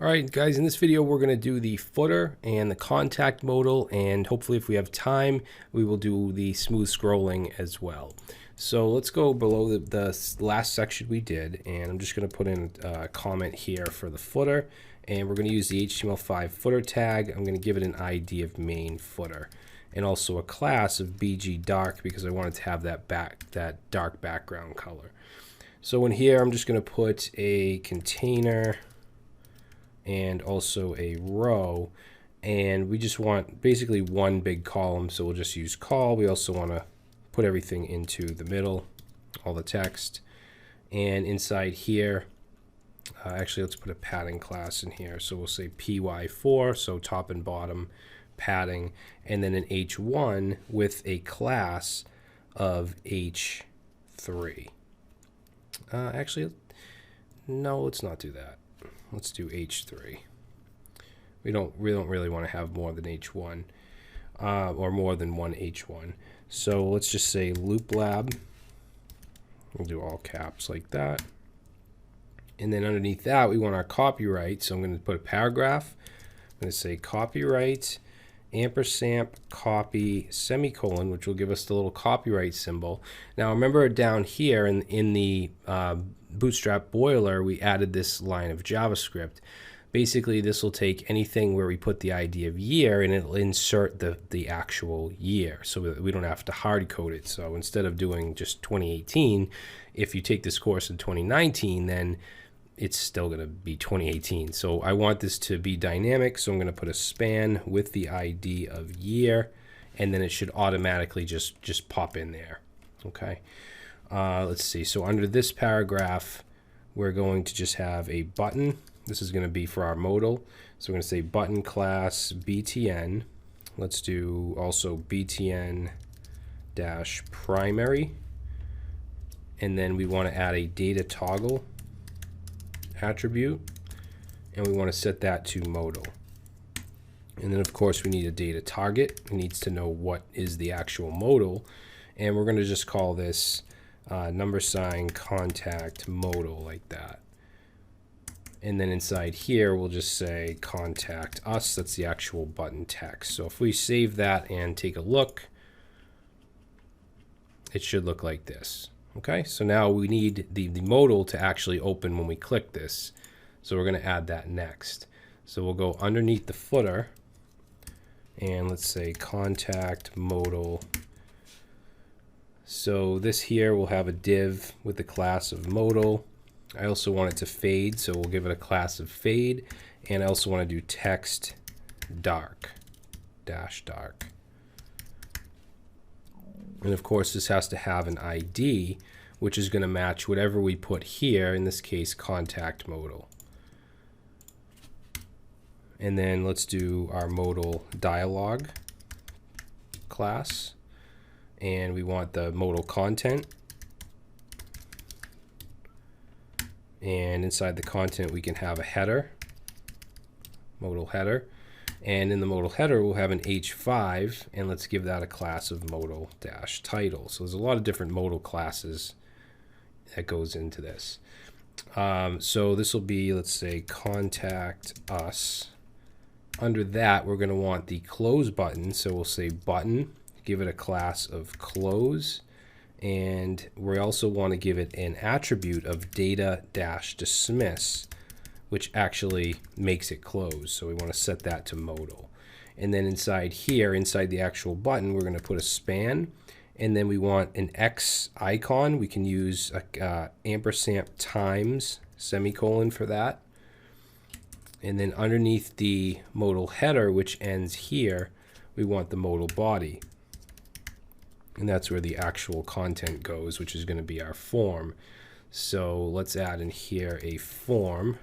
Alright guys, in this video we're going to do the footer and the contact modal, and hopefully if we have time we will do the smooth scrolling as well. So let's go below the last section we did, and I'm just going to put in a comment here for the footer, and we're going to use the HTML5 footer tag. I'm going to give it an ID of main footer and also a class of BG dark because I wanted to have that dark background color. So in here I'm just going to put a container and also a row, and we just want basically one big column, so we'll just use call. We also want to put everything into the middle, all the text, and inside here actually let's put a padding class in here, so we'll say py4, so top and bottom padding, and then an h1 with a class of h3. Actually no, let's not do that. Let's do h3. We don't really want to have more than h1 or more than one h1. So let's just say loop lab. We'll do all caps like that. And then underneath that we want our copyright. So I'm going to put a paragraph. I'm going to say copyright ampersand copy semicolon, which will give us the little copyright symbol. Now remember down here in the Bootstrap boiler we added this line of JavaScript. Basically this will take anything where we put the ID of year and it'll insert the actual year, so that we don't have to hard code it. So instead of doing just 2018, if you take this course in 2019, then it's still going to be 2018. So I want this to be dynamic, so I'm going to put a span with the ID of year, and then it should automatically just pop in there. Okay. Let's see. So under this paragraph, we're going to just have a button. This is going to be for our modal. So we're going to say button class btn. Let's do also btn dash primary, and then we want to add a data toggle attribute, and we want to set that to modal. And then of course we need a data target. It needs to know what is the actual modal, and we're going to just call this number sign contact modal like that. And then inside here we'll just say contact us. That's the actual button text. So if we save that and take a look, it should look like this. Okay, so now we need the modal to actually open when we click this. So we're going to add that next. So we'll go underneath the footer, and let's say contact modal. So this here will have a div with the class of modal. I also want it to fade, so we'll give it a class of fade. And I also want to do text dark, dash dark. And of course this has to have an ID, which is going to match whatever we put here, in this case contact modal. And then let's do our modal dialog class, and we want the modal content, and inside the content we can have a header, modal header. And in the modal header we'll have an h5, and let's give that a class of modal dash title. So there's a lot of different modal classes that goes into this. So this will be, let's say, contact us. Under that we're going to want the close button, so we'll say button, give it a class of close, and we also want to give it an attribute of data dash dismiss, which actually makes it close. So we want to set that to modal. And then inside here, inside the actual button, we're going to put a span, and then we want an X icon. We can use a ampersand times semicolon for that. And then underneath the modal header, which ends here, we want the modal body. And that's where the actual content goes, which is going to be our form. So let's add in here a form.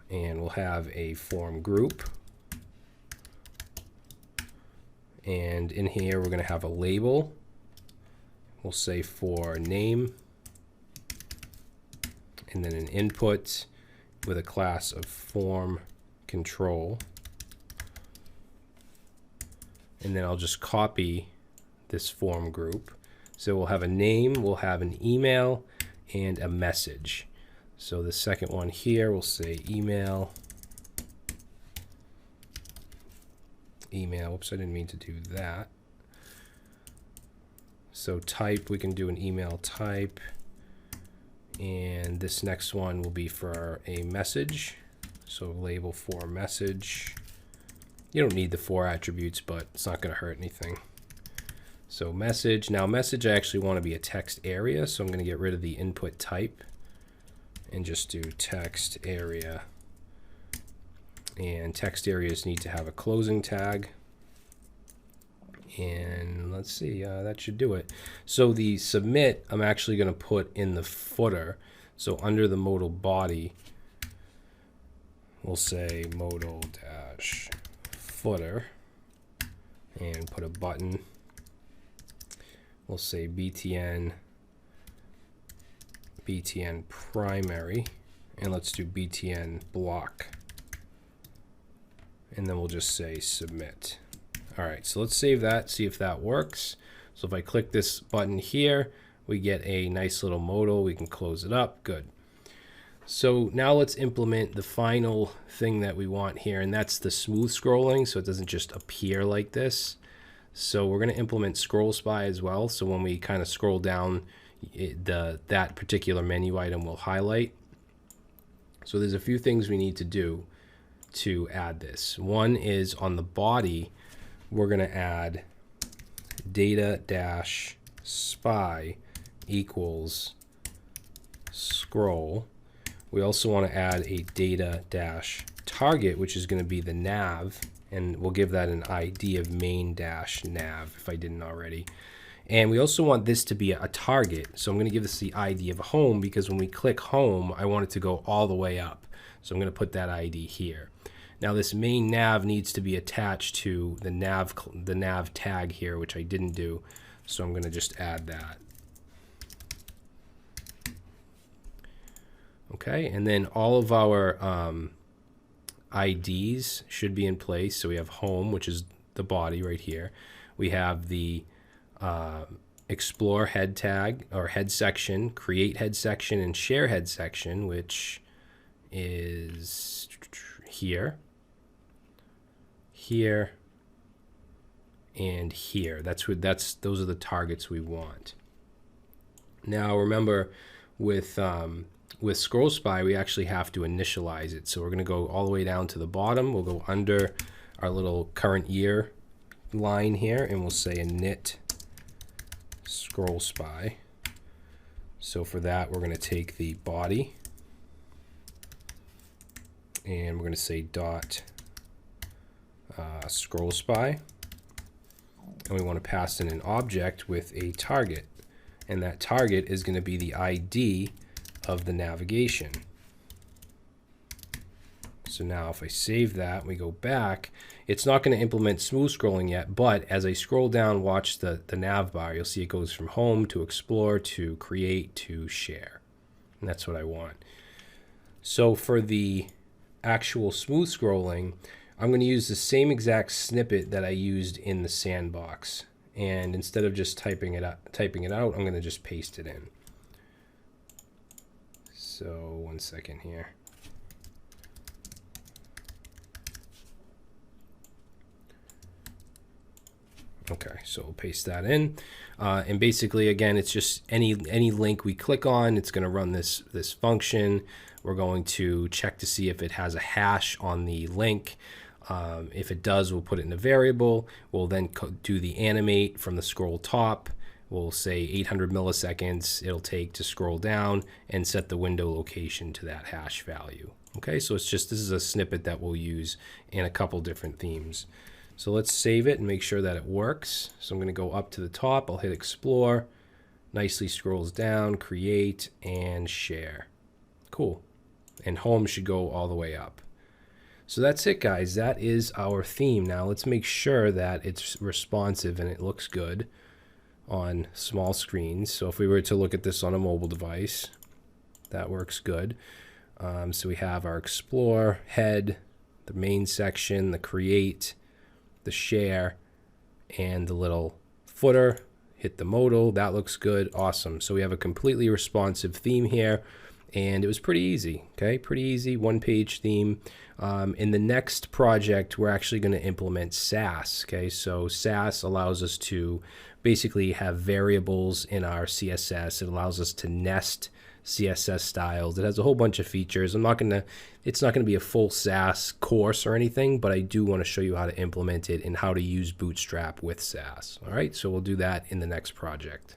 And we'll have a form group, and in here we're going to have a label. We'll say for name, and then an input with a class of form control, and then I'll just copy this form group. So we'll have a name, we'll have an email, and a message. So the second one here, we'll say email. Email, whoops, I didn't mean to do that. So type, we can do an email type. And this next one will be for a message. So label for message. You don't need the 4 attributes, but it's not going to hurt anything. So message. Now message, I actually want to be a text area, so I'm going to get rid of the input type and just do text area. And text areas need to have a closing tag. And let's see, that should do it. So the submit, I'm actually going to put in the footer. So under the modal body, we'll say modal dash footer and put a button. We'll say btn primary, and let's do btn block. And then we'll just say submit. All right, so let's save that, see if that works. So if I click this button here, we get a nice little modal. We can close it up. Good. So now let's implement the final thing that we want here, and that's the smooth scrolling, so it doesn't just appear like this. So we're going to implement scroll spy as well. So when we kind of scroll down, that particular menu item will highlight. So there's a few things we need to do to add this. One is on the body, we're going to add data-spy equals scroll. We also want to add a data-target, which is going to be the nav, and we'll give that an ID of main-nav if I didn't already. And we also want this to be a target, so I'm going to give this the ID of home, because when we click home, I want it to go all the way up. So I'm going to put that ID here. Now this main nav needs to be attached to the nav tag here, which I didn't do. So I'm going to just add that. Okay, and then all of our IDs should be in place. So we have home, which is the body right here. We have the explore head tag or head section, create head section, and share head section, which is here, here, and here. Those are the targets we want. Now remember, with scroll spy, we actually have to initialize it. So we're going to go all the way down to the bottom. We'll go under our little current year line here, and we'll say init scroll spy. So for that, we're going to take the body, and we're going to say dot scroll spy, and we want to pass in an object with a target, and that target is going to be the ID of the navigation. So now if I save that, we go back, it's not going to implement smooth scrolling yet, but as I scroll down, watch the nav bar, you'll see it goes from home to explore to create to share, and that's what I want. So for the actual smooth scrolling, I'm going to use the same exact snippet that I used in the sandbox, and instead of just typing it out, I'm going to just paste it in. So 1 second here. Okay, so we'll paste that in, and basically, again, it's just any link we click on, it's going to run this function. We're going to check to see if it has a hash on the link. If it does, we'll put it in a variable. We'll then do the animate from the scroll top. We'll say 800 milliseconds it'll take to scroll down, and set the window location to that hash value. Okay, so this is a snippet that we'll use in a couple different themes. So let's save it and make sure that it works. So I'm going to go up to the top. I'll hit explore. Nicely scrolls down, create, and share. Cool. And home should go all the way up. So that's it, guys. That is our theme. Now let's make sure that it's responsive and it looks good on small screens. So if we were to look at this on a mobile device, that works good. So we have our explore, head, the main section, the create, the share, and the little footer. Hit the modal. That looks good. Awesome. So we have a completely responsive theme here. and it was pretty easy. Okay, pretty easy, one-page theme. In the next project, we're actually going to implement Sass. Okay, so Sass allows us to basically have variables in our CSS. It allows us to nest CSS styles. It has a whole bunch of features. It's not gonna be a full Sass course or anything, but I do want to show you how to implement it and how to use Bootstrap with Sass. All right, so we'll do that in the next project.